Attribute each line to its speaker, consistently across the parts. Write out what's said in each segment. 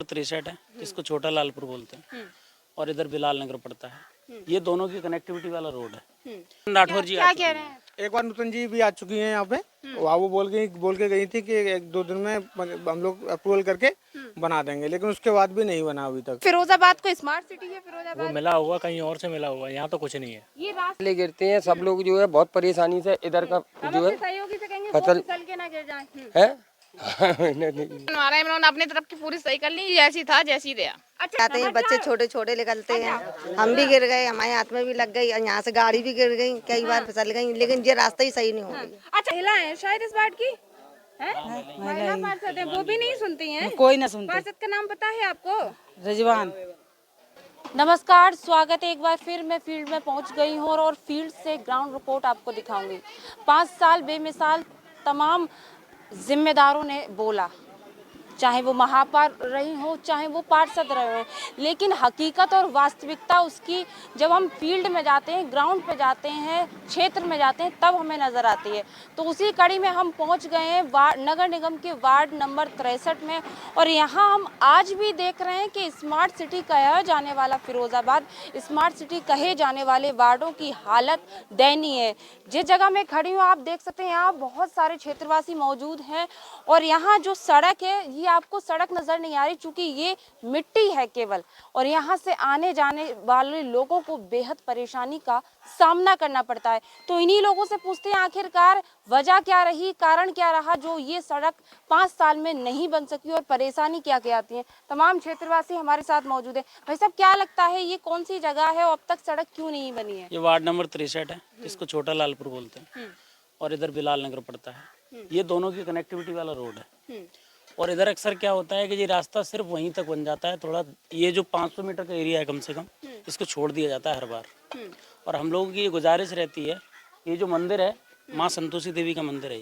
Speaker 1: 63 है, जिसको छोटा लालपुर बोलते हैं, और इधर बिलाल नगर पड़ता है। ये दोनों की कनेक्टिविटी वाला रोड है। राठौर जी
Speaker 2: क्या कह रहे हैं?
Speaker 3: एक बार नूतन जी भी आ चुकी हैं यहाँ पे। वहाँ वो बोल के गई थी कि 1-2 दिन में हम लोग अप्रूवल करके बना देंगे, लेकिन उसके बाद भी नहीं बना अभी तक।
Speaker 2: फिरोजाबाद को स्मार्ट सिटी है फिरोजाबाद?
Speaker 4: वो मिला हुआ कहीं और से मिला हुआ, यहाँ तो कुछ नहीं है।
Speaker 2: ये रास्ते
Speaker 5: गिरते हैं सब लोग, जो है बहुत परेशानी से इधर का जो है
Speaker 2: सहयोगी से कहेंगे
Speaker 5: फसल-
Speaker 2: फिसल के ना गिर जाए।
Speaker 5: है
Speaker 6: बनवा रहे हैं, उन्होंने अपनी तरफ की पूरी सही कर ली, जैसी था जैसी रहा।
Speaker 2: अच्छा,
Speaker 7: आते हैं बच्चे छोटे छोटे निकलते हैं, हम भी गिर गए, हमारे हाथ में भी लग गई, यहाँ से गाड़ी भी गिर गई, कई बार फिसल गई, लेकिन ये रास्ता ही सही नहीं हो गई।
Speaker 2: अच्छा महिला है शायद इस वार्ड की है? महिला पार्षद है, वो भी नहीं सुनती हैं?
Speaker 8: कोई ना सुनते।
Speaker 2: पार्षद का नाम पता है आपको?
Speaker 8: रिजवान।
Speaker 2: नमस्कार, स्वागत है एक बार फिर। मैं फील्ड में पहुंच गई हूं और फील्ड से ग्राउंड रिपोर्ट आपको दिखाऊंगी। 5 साल बेमिसाल तमाम जिम्मेदारों ने बोला, चाहे वो महापौर रही हो, चाहे वो पार्षद रहे हो, लेकिन हकीकत और वास्तविकता उसकी जब हम फील्ड में जाते हैं, ग्राउंड पे जाते हैं, क्षेत्र में जाते हैं, तब हमें नज़र आती है। तो उसी कड़ी में हम पहुंच गए हैं नगर निगम के वार्ड नंबर 63 में, और यहाँ हम आज भी देख रहे हैं कि स्मार्ट सिटी कहा जाने वाला फिरोजाबाद, स्मार्ट सिटी कहे जाने वाले वार्डों की हालत दयनीय है। जिस जगह मैं खड़ी हूँ आप देख सकते हैं, यहाँ बहुत सारे क्षेत्रवासी मौजूद हैं, और यहाँ जो सड़क है ये आपको सड़क नजर नहीं आ रही, चूंकि ये मिट्टी है केवल, और यहाँ से आने जाने वाले लोगों को बेहद परेशानी का सामना करना पड़ता है। तो इन्हीं लोगों से पूछते हैं आखिरकार वजह क्या रही, कारण क्या रहा जो ये सड़क 5 साल में नहीं बन सकी, और परेशानी क्या क्या आती है। तमाम क्षेत्रवासी हमारे साथ मौजूद है। भाई साहब, क्या लगता है ये कौन सी जगह है और अब तक सड़क क्यों नहीं बनी है?
Speaker 1: ये वार्ड नंबर 63 है, जिसको छोटा लालपुर बोलते हैं, और इधर बिलाल नगर पड़ता है। ये दोनों की कनेक्टिविटी वाला रोड है, और इधर अक्सर क्या होता है कि ये रास्ता सिर्फ वहीं तक बन जाता है, थोड़ा ये जो 500 मीटर का एरिया है कम से कम, इसको छोड़ दिया जाता है हर बार। और हम लोगों की ये गुजारिश रहती है, ये जो मंदिर है माँ संतोषी देवी का मंदिर है,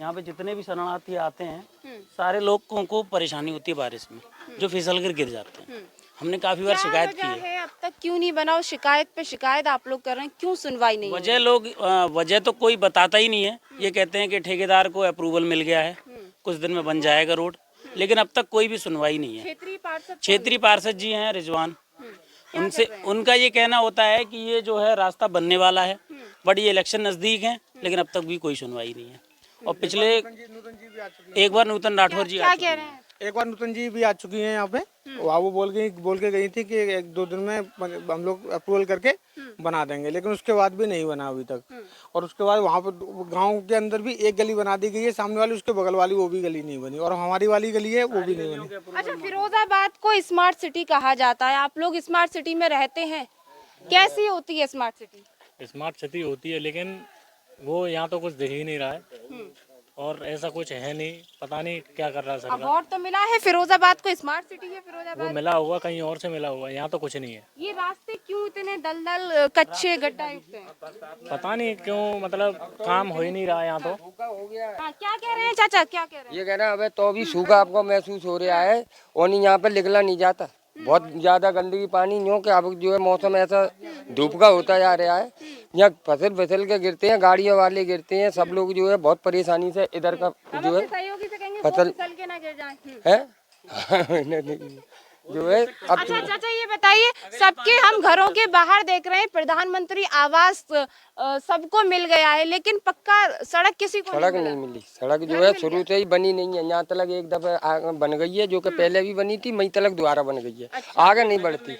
Speaker 1: यहाँ पे जितने भी शरणार्थी आते हैं सारे लोगों को परेशानी होती है बारिश में, जो फिसल कर गिर जाते हैं। हमने काफी बार शिकायत की है।
Speaker 2: अब तक क्यों नहीं बना? और शिकायत पे शिकायत आप लोग कर रहे हैं, क्यों सुनवाई नहीं?
Speaker 1: वजह तो कोई बताता ही नहीं है। ये कहते हैं कि ठेकेदार को अप्रूवल मिल गया है, कुछ दिन में बन जाएगा रोड, लेकिन अब तक कोई भी सुनवाई नहीं है। क्षेत्रीय पार्षद जी हैं रिजवान, उनका ये कहना होता है कि ये जो है रास्ता बनने वाला है, बट ये इलेक्शन नजदीक है, लेकिन अब तक भी कोई सुनवाई नहीं है। और पिछले एक बार नूतन राठौर जी
Speaker 2: क्या कह रहे हैं?
Speaker 3: एक बार नूतन जी भी आ चुकी हैं यहाँ पे। वहाँ वो बोल के गई थी कि 1-2 दिन में हम लोग अप्रूवल करके बना देंगे, लेकिन उसके बाद भी नहीं बना अभी तक। और उसके बाद वहाँ पर गांव के अंदर भी एक गली बना दी गई है, सामने वाली उसके बगल वाली वो भी गली नहीं बनी, और हमारी वाली गली है वो भी नहीं बनी।
Speaker 2: अच्छा, फिरोजाबाद को स्मार्ट सिटी कहा जाता है, आप लोग स्मार्ट सिटी में रहते हैं, कैसी होती है स्मार्ट सिटी?
Speaker 4: स्मार्ट सिटी होती है, लेकिन वो यहाँ तो कुछ दिख ही नहीं रहा है, और ऐसा कुछ है नहीं, पता नहीं क्या कर रहा है सरकार।
Speaker 2: अवार्ड तो मिला है फिरोजाबाद को, स्मार्ट सिटी है
Speaker 4: वो
Speaker 2: फिरोजाबाद।
Speaker 4: मिला हुआ कहीं और से मिला हुआ, यहाँ तो कुछ नहीं है।
Speaker 2: ये रास्ते क्यों इतने दलदल कच्चे गड्ढा युक्त हैं?
Speaker 4: पता नहीं क्यों, मतलब काम हो ही नहीं रहा है यहाँ तो।
Speaker 2: हाँ, क्या कह रहे हैं चाचा, क्या कह रहे हैं?
Speaker 5: ये कह रहा है अबे तो भी सूखा आपको महसूस हो रहा है, और नहीं यहाँ पे निकला नहीं जाता, बहुत ज्यादा गंदगी पानी न्यों के अब जो है मौसम ऐसा धूप का होता जा रहा है, यहाँ फिसल के गिरते हैं, गाड़ियों वाले गिरते हैं, सब लोग जो है बहुत परेशानी से इधर का जो है
Speaker 2: सहयोगी से कहेंगे
Speaker 5: फसल-
Speaker 2: फिसल के ना गिर जाए।
Speaker 5: है जो है अब
Speaker 2: अच्छा चाचा, ये बताइए, सबके हम घरों के बाहर देख रहे हैं प्रधानमंत्री आवास सबको मिल गया है, लेकिन पक्का सड़क किसी को
Speaker 5: सड़क नहीं मिली। सड़क जो है शुरू से ही बनी नहीं है, यहाँ तक एक दफा बन गई है, जो कि पहले भी बनी थी, मई तक दोबारा बन गई है, आगे नहीं बढ़ती,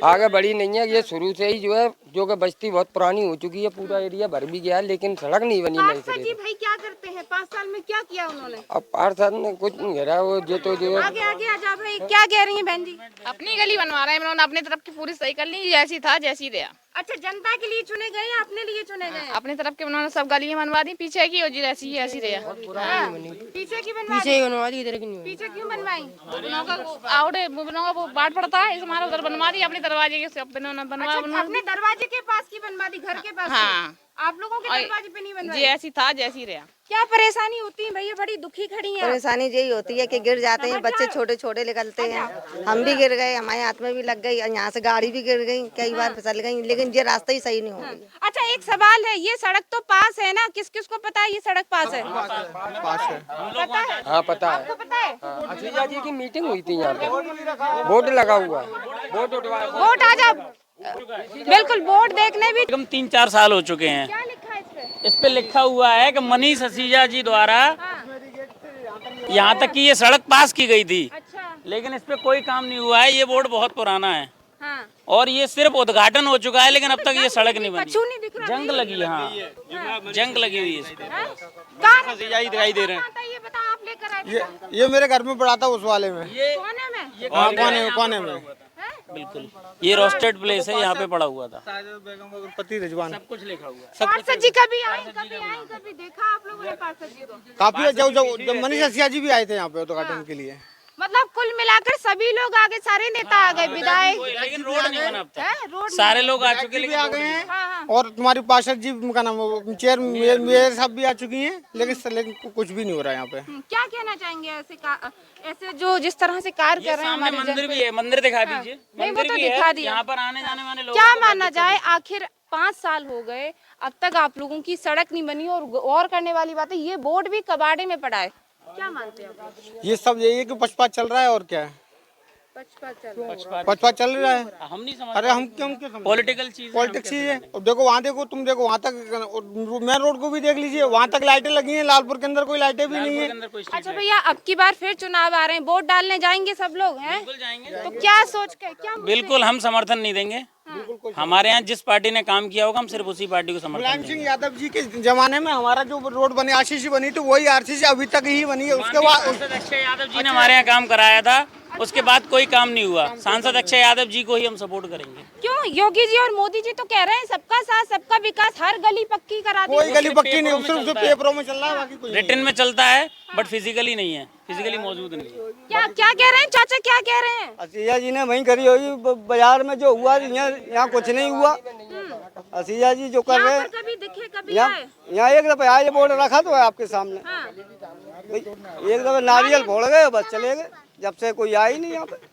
Speaker 5: आगे बढ़ी नहीं है। ये शुरू से ही जो है, जो कि बस्ती बहुत पुरानी हो चुकी है, पूरा एरिया भर भी गया है, लेकिन सड़क नहीं बनी नहीं
Speaker 2: पार्षद जी भाई क्या करते हैं? 5 साल में क्या किया उन्होंने?
Speaker 5: अब पार्षद ने कुछ नहीं करा, वो जो तो जो है
Speaker 2: आगे आगे आ जा भाई, क्या कह रही हैं बहन जी?
Speaker 6: अपनी गली बनवा रहे हैं, उन्होंने अपनी तरफ की पूरी सही कर ली, जैसी था जैसी रहा।
Speaker 2: अच्छा, जनता के लिए चुने गए या अपने लिए चुने गए?
Speaker 6: अपनी तरफ के उन्होंने सब गलियां बनवा दी, पीछे की जी ऐसी ही ऐसी रहा।
Speaker 2: पीछे की बनवाई?
Speaker 7: बनवा दी, इधर की नहीं।
Speaker 2: पीछे क्यों बनवाई?
Speaker 6: आवड़े वो बाढ़ पड़ता है, हमारा उधर बनवा दी, अपने दरवाजे के बनवा
Speaker 2: अपने दरवाजे के पास की बनवा दी, घर के पास?
Speaker 6: हाँ,
Speaker 2: आप लोगों के दरवाजे पे नहीं बन रहा है?
Speaker 6: जैसी था जैसी रहा।
Speaker 2: क्या परेशानी होती है भैया? बड़ी दुखी खड़ी हैं आप।
Speaker 7: परेशानी यही होती है कि गिर जाते हैं बच्चे, छोटे छोटे निकलते हैं। हम भी गिर गए, हमारे हाथ में भी लग गई, यहाँ से गाड़ी भी गिर गई, कई बार फिसल गई, लेकिन ये रास्ता ही सही नहीं हो गया।
Speaker 2: अच्छा, एक सवाल है, ये सड़क तो पास है ना, किस किस को पता है ये सड़क पास है?
Speaker 3: पास है।
Speaker 2: पता है?
Speaker 5: हाँ पता है।
Speaker 2: आपको पता है?
Speaker 5: असीजा जी की मीटिंग हुई थी यहाँ पे, बोर्ड लगा हुआ है, बोर्ड उठवाया।
Speaker 2: वोट आ जाओ, बिल्कुल वोट देखने भी।
Speaker 1: कम 3-4 साल हो चुके हैं।
Speaker 2: क्या लिखा है इस पे?
Speaker 1: इस पे लिखा हुआ है कि मनीष असीजा जी द्वारा यहाँ तक कि ये सड़क पास की गई थी,
Speaker 2: अच्छा,
Speaker 1: लेकिन इस पे कोई काम नहीं हुआ है। ये बोर्ड बहुत पुराना है
Speaker 2: हाँ।
Speaker 1: और ये सिर्फ उद्घाटन हो चुका है, लेकिन अब तक ये सड़क नहीं बनी।
Speaker 2: कछू नहीं दिख रहा।
Speaker 1: जंग लगी है, हाँ, जंग लगी हुई है इस पे।
Speaker 2: कहाँ
Speaker 1: दिखाई दे रहे हैं।
Speaker 2: आता है ये बताओ, आप लेकर आए थे?
Speaker 3: ये मेरे घर में पड़ा था, उस वाले में।
Speaker 2: कोने में?
Speaker 3: हाँ, कोने में।
Speaker 1: बिल्कुल, ये रोस्टेड प्लेस है, यहाँ पे पड़ा हुआ था।
Speaker 3: बेगम पति रिजवान,
Speaker 1: सब कुछ लिखा हुआ है।
Speaker 2: पार्षद जी कभी आई, कभी देखा आप लोगों ने पार्षद जी को?
Speaker 3: काफी जब मनीष असिया जी भी आए थे यहाँ पे उद्घाटन के लिए।
Speaker 2: मतलब कुल मिलाकर सभी लोग आ गए, सारे नेता आ गए, विधायक।
Speaker 1: लेकिन रोड नहीं बना अब तक।
Speaker 2: हैं? रोड
Speaker 1: सारे लोग आ चुके,
Speaker 3: भी
Speaker 1: लेकिन
Speaker 3: आ
Speaker 1: रोड
Speaker 3: गए
Speaker 1: नहीं।
Speaker 3: हैं और तुम्हारी पार्षद जी का नाम चेयर मेयर साहब भी आ चुकी हैं, लेकिन कुछ भी नहीं हो रहा है यहाँ पे।
Speaker 2: क्या कहना चाहेंगे ऐसे जो जिस तरह से कार्य कर रहे हैं
Speaker 1: सामने
Speaker 2: हमारे
Speaker 1: मंदिर भी है, मंदिर दिखा दीजिए।
Speaker 2: नहीं, वो
Speaker 1: मंदिर
Speaker 2: तो
Speaker 1: भी है,
Speaker 2: दिखा दिया।
Speaker 1: यहाँ पर आने जाने वाले लोग।
Speaker 2: क्या माना जाए, आखिर 5 साल हो गए, अब तक आप लोगों की सड़क नहीं बनी। और करने वाली बात है, ये बोर्ड भी कबाड़े में पड़ा है। क्या मानते हो आप?
Speaker 3: ये सब यही है कि पचपा चल रहा है और क्या है, पचपा चल रहा है।
Speaker 1: हम नहीं समझ।
Speaker 3: अरे हम क्यों समझ,
Speaker 1: पॉलिटिकल चीज है,
Speaker 3: पॉलिटिक्स चीज है। और देखो वहाँ, देखो तुम देखो वहाँ तक मेन रोड को भी देख लीजिए, वहाँ तक लाइटें लगी हैं, लालपुर के अंदर कोई लाइटें भी नहीं है।
Speaker 1: अंदर कोई स्ट्रीट
Speaker 2: अच्छा भैया, अब की बार फिर चुनाव आ रहे हैं, वोट डालने जाएंगे सब लोग हैं?
Speaker 1: बिल्कुल जाएंगे।
Speaker 2: तो क्या सोच के, क्या
Speaker 1: बिल्कुल हम समर्थन नहीं देंगे। हमारे यहाँ जिस पार्टी ने काम किया होगा, हम सिर्फ उसी पार्टी को समर्थन
Speaker 3: मुलायम
Speaker 1: देंगे।
Speaker 3: सिंह यादव जी के जमाने में हमारा जो रोड बनी, आरसीसी बनी थी, वही आरसीसी अभी तक ही बनी है। उसके बाद
Speaker 1: सांसद अक्षय यादव जी ने हमारे यहाँ काम कराया था, उसके बाद कोई काम नहीं हुआ। सांसद अक्षय यादव जी को ही हम सपोर्ट करेंगे।
Speaker 2: क्यों? योगी जी और मोदी जी तो कह रहे हैं सबका साथ सबका विकास, हर गली पक्की करा दी।
Speaker 3: कोई गली पक्की नहीं, सिर्फ पेपरों में चल रहा है, बाकी कुछ
Speaker 1: रिटर्न में चलता है, बट फिजिकली नहीं है, फिजिकली मौजूद नहीं है।
Speaker 2: क्या क्या कह रहे हैं चाचा, क्या कह रहे हैं?
Speaker 8: असीजा जी ने वहीं करी होगी, बाजार में जो हुआ यहाँ कुछ नहीं हुआ। असीजा जी जो कर रहे
Speaker 2: यहाँ
Speaker 8: हैं,
Speaker 2: पर कभी दिखे, कभी आए?
Speaker 8: यहाँ एक दफे आए, बोर्ड रखा तो है आपके सामने,
Speaker 2: हाँ।
Speaker 8: एक दफे नारियल फोड़ गए, बस चले गए, जब से कोई आया ही नहीं यहाँ पे।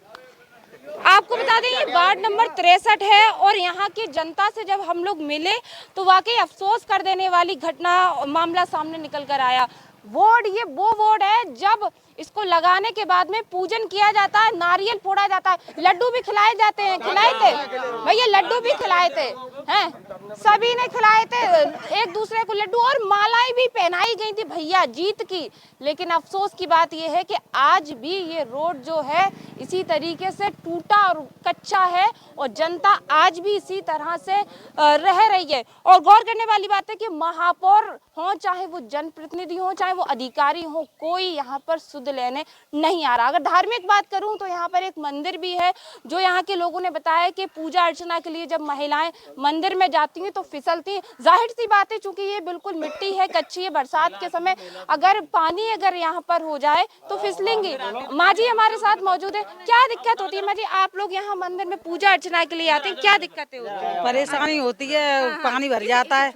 Speaker 2: आपको बता दें, ये वार्ड नंबर 63 है और यहाँ की जनता से जब हम लोग मिले तो वाकई अफसोस कर देने वाली घटना, मामला सामने निकल कर आया। वोट, ये वो वोट है जब इसको लगाने के बाद में पूजन किया जाता है, नारियल फोड़ा जाता है, लड्डू भी खिलाए जाते हैं। खिलाए थे भैया, लड्डू भी खिलाए थे, हैं? सभी ने खिलाए थे एक दूसरे को लड्डू, और मालाएं भी पहनाई गई थी भैया जीत की। लेकिन अफसोस की बात यह है कि आज भी ये रोड जो है इसी तरीके से टूटा और कच्चा है और जनता आज भी इसी तरह से रह रही है। और गौर करने वाली बात है कि महापौर हो, चाहे वो जनप्रतिनिधि हो, चाहे वो अधिकारी हो, कोई यहाँ पर सुध लेने नहीं आ रहा। अगर धार्मिक बात करूं तो यहाँ पर एक मंदिर भी है, जो यहाँ के लोगों ने बताया कि पूजा अर्चना के लिए जब महिलाएं मंदिर में जाती हैं तो फिसलती हैं। जाहिर सी बात है, चूंकि ये बिल्कुल मिट्टी है, कच्ची है, बरसात के समय अगर पानी अगर यहाँ पर हो जाए तो फिसलेंगी। माँ जी हमारे साथ मौजूद है, क्या दिक्कत होती है माँ जी? आप लोग यहाँ मंदिर में पूजा अर्चना के लिए आते हैं, क्या दिक्कतें होती है?
Speaker 9: परेशानी होती है, पानी भर जाता है,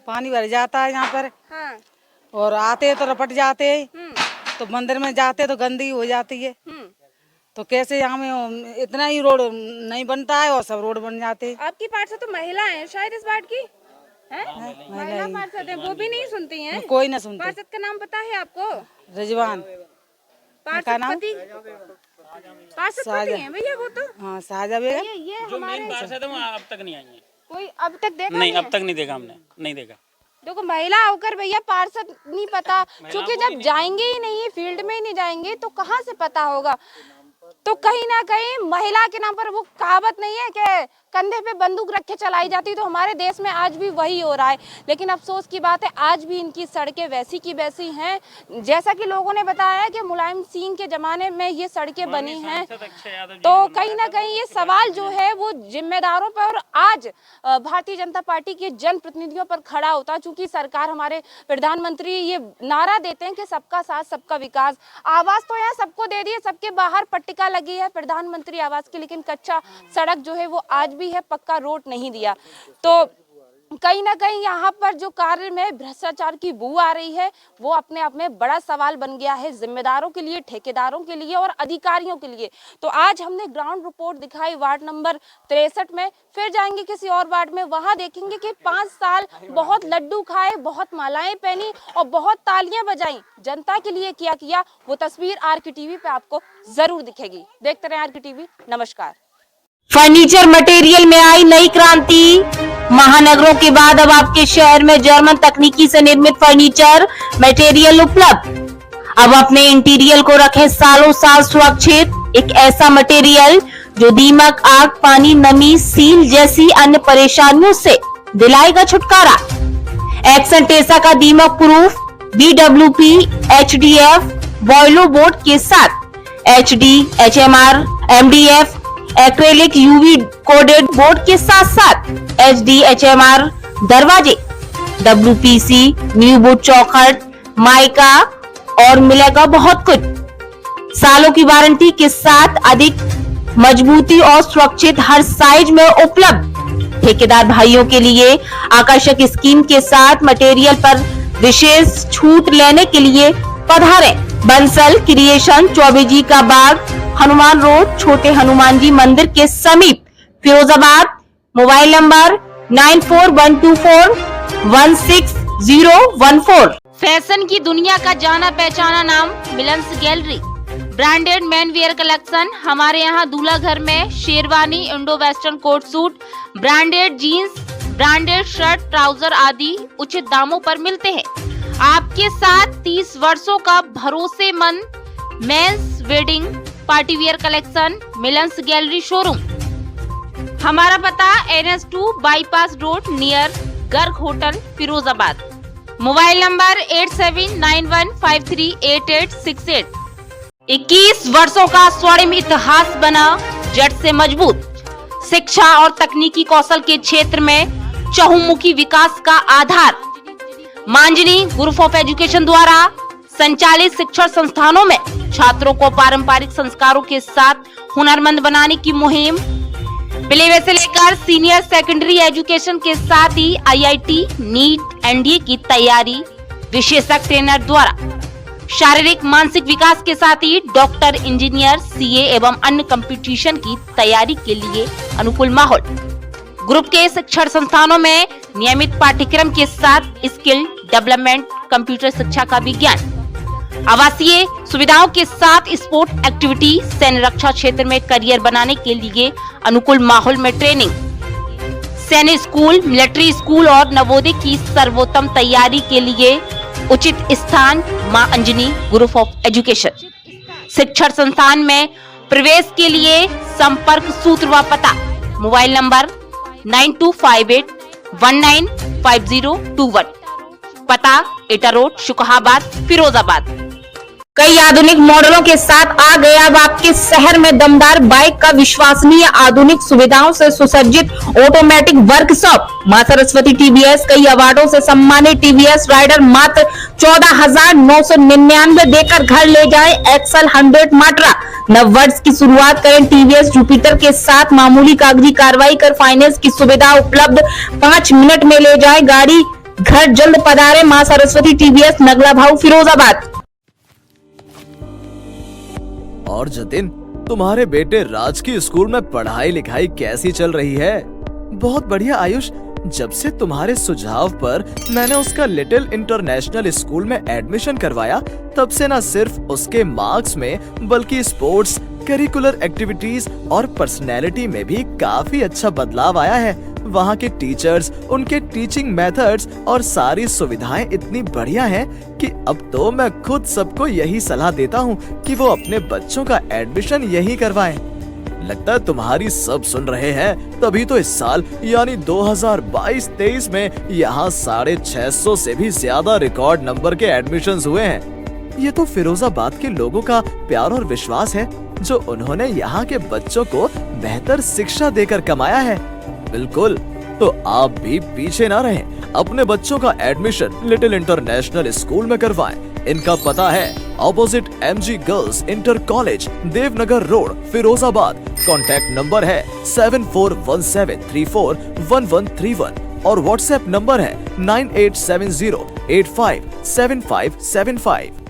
Speaker 9: पानी भर जाता है यहाँ पर, और आते तो रपट जाते हैं, तो मंदिर में जाते तो गंदगी हो जाती है। तो कैसे यहाँ में इतना ही रोड नहीं बनता है और सब रोड बन जाते हैं।
Speaker 2: आपकी पार्षद तो महिला है शायद इस वार्ड की, है? महिला पार्षद है, वो भी नहीं सुनती हैं?
Speaker 9: कोई ना सुनते।
Speaker 2: पार्षद का नाम पता है आपको?
Speaker 9: रिजवान।
Speaker 2: पार्षद पति, पार्षद पति हैं भैया वो तो।
Speaker 9: हाँ, साजा बेगम।
Speaker 2: ये
Speaker 1: जो मेन पार्षद है वो अब तक नहीं आई है।
Speaker 2: कोई अब तक देखा
Speaker 1: नहीं, अब तक नहीं देखा हमने, नहीं देखा।
Speaker 2: देखो, महिला होकर भैया पार्षद नहीं पता, क्योंकि जब जाएंगे ही नहीं, फील्ड में ही नहीं जाएंगे तो कहाँ से पता होगा? तो कहीं ना कहीं महिला के नाम पर वो कहावत नहीं है कि कंधे पे बंदूक रख के चलाई जाती, तो हमारे देश में आज भी वही हो रहा है। लेकिन अफसोस की बात है, आज भी इनकी सड़कें वैसी की वैसी हैं, जैसा कि लोगों ने बताया कि मुलायम सिंह के जमाने में ये सड़कें बनी हैं। तो कहीं ना कहीं ये सवाल जो है वो जिम्मेदारों पर और आज भारतीय जनता पार्टी के जनप्रतिनिधियों पर खड़ा होता है, चूंकि सरकार, हमारे प्रधानमंत्री ये नारा देते हैं कि सबका साथ सबका विकास। आवास तो यहाँ सबको दे दिए, सबके बाहर पट्टिका लगी है प्रधानमंत्री आवास की, लेकिन कच्चा सड़क जो है वो आज भी है, पक्का रोड नहीं दिया। तो कहीं ना कहीं यहाँ पर जो कार्य में भ्रष्टाचार की बू आ रही है वो अपने आप में बड़ा सवाल बन गया है, जिम्मेदारों के लिए, ठेकेदारों के लिए और अधिकारियों के लिए। तो आज हमने ग्राउंड रिपोर्ट दिखाई वार्ड नंबर 63 में, फिर जाएंगे किसी और वार्ड में, वहां देखेंगे कि 5 साल बहुत लड्डू खाए, बहुत मालाएं पहनी और बहुत तालियां बजाई, जनता के लिए क्या किया, वो तस्वीर आरके टीवी पे आपको जरूर दिखेगी। देखते रहे आरके टीवी। नमस्कार।
Speaker 10: फर्नीचर मटेरियल में आई नई क्रांति। महानगरों के बाद अब आपके शहर में जर्मन तकनीकी से निर्मित फर्नीचर मटेरियल उपलब्ध। अब अपने इंटीरियर को रखें सालों साल सुरक्षित। एक ऐसा मटेरियल जो दीमक, आग, पानी, नमी, सील जैसी अन्य परेशानियों से दिलाएगा छुटकारा। एक्सन टेसा का दीमक प्रूफ BWP HDF बॉयलो बोर्ड के साथ HD, HMR, MDF acrylic UV coded board के साथ साथ HD, HMR दरवाजे, WPC न्यू वुड चौखट, माइका और मिलेगा बहुत कुछ। सालों की वारंटी के साथ अधिक मजबूती और सुरक्षित हर साइज में उपलब्ध। ठेकेदार भाइयों के लिए आकर्षक स्कीम के साथ मटेरियल पर विशेष छूट लेने के लिए पधारें। बंसल क्रिएशन, 24 जी का बाग, हनुमान रोड, छोटे हनुमान जी मंदिर के समीप, फिरोजाबाद। Mobile number 9412416014।
Speaker 2: फैशन की दुनिया का जाना पहचाना नाम Milan's gallery. Branded menswear collection हमारे यहाँ दूल्हा घर में sherwani, Indo western coat suit, branded jeans, branded shirt, trouser आदि उचित दामों पर मिलते हैं। आपके साथ 30 वर्षों का भरोसेमंद men's wedding party wear collection Milans gallery showroom. हमारा पता NS2 bypass road near Garg hotel Firozabad. Mobile number 8791538868। 21 वर्षों का स्वर्णिम इतिहास बना जड़ से मजबूत। शिक्षा और तकनीकी कौशल के क्षेत्र में चहुमुखी विकास का आधार। मांजनी ग्रुप ऑफ एजुकेशन द्वारा संचालित शिक्षण संस्थानों में छात्रों को पारंपरिक संस्कारों के साथ हुनरमंद बनाने की मुहिम। प्ले से लेकर सीनियर सेकेंडरी एजुकेशन के साथ ही IIT, नीट, NDA की तैयारी विशेषज्ञ ट्रेनर द्वारा। शारीरिक मानसिक विकास के साथ ही डॉक्टर, इंजीनियर, CA एवं अन्य कंपटीशन की तैयारी के लिए अनुकूल माहौल। ग्रुप के शिक्षण संस्थानों में नियमित पाठ्यक्रम के साथ स्किल डेवलपमेंट, कंप्यूटर शिक्षा का विज्ञान, आवासीय सुविधाओं के साथ स्पोर्ट एक्टिविटी, सैन्य रक्षा क्षेत्र में करियर बनाने के लिए अनुकूल माहौल में ट्रेनिंग। सैन्य स्कूल, मिलिट्री स्कूल और नवोदय की सर्वोत्तम तैयारी के लिए उचित स्थान मां अंजनी ग्रुप ऑफ एजुकेशन। शिक्षण संस्थान में प्रवेश के लिए संपर्क सूत्र व पता। Mobile number 9258195021। पता एटा रोड, शुकहाबाद, फिरोजाबाद।
Speaker 10: कई आधुनिक मॉडलों के साथ आ गया अब आपके शहर में दमदार बाइक का विश्वसनीय आधुनिक सुविधाओं से सुसज्जित ऑटोमेटिक वर्कशॉप। मां सरस्वती TVS कई अवार्डों से सम्मानित TVS राइडर मात्र 14,999 देकर घर ले जाए एक्सल 100 माट्रा। नव वर्ष की शुरुआत करें TVS जुपिटर के साथ। मामूली कागजी कार्रवाई कर फाइनेंस की सुविधा उपलब्ध। 5 मिनट में ले जाए गाड़ी घर। जल्द पधारे मां सरस्वती TVS, नगला भाऊ, फिरोजाबाद।
Speaker 11: और जतिन, तुम्हारे बेटे राज की स्कूल में पढ़ाई लिखाई कैसी चल रही है? बहुत बढ़िया आयुष। जब से तुम्हारे सुझाव पर मैंने उसका लिटिल इंटरनेशनल स्कूल में एडमिशन करवाया, तब से न सिर्फ उसके मार्क्स में बल्कि स्पोर्ट्स, करिकुलर एक्टिविटीज और पर्सनैलिटी में भी काफी अच्छा बदलाव आया है। वहाँ के टीचर्स, उनके टीचिंग मेथड्स और सारी सुविधाएं इतनी बढ़िया हैं कि अब तो मैं खुद सबको यही सलाह देता हूँ कि वो अपने बच्चों का एडमिशन यही करवाएं। लगता है तुम्हारी सब सुन रहे हैं, तभी तो इस साल यानी 2022-23 में यहाँ 650 से भी ज्यादा रिकॉर्ड नंबर के एडमिशंस हुए हैं। ये तो फिरोजाबाद के लोगों का प्यार और विश्वास है जो उन्होंने यहाँ के बच्चों को बेहतर शिक्षा देकर कमाया है। बिल्कुल, तो आप भी पीछे ना रहें, अपने बच्चों का एडमिशन लिटिल इंटरनेशनल स्कूल में करवाएं। इनका पता है opposite MG girls inter college, Devnagar road, Firozabad. Contact number है 7417341131। और व्हाट्सएप नंबर है 9870857575।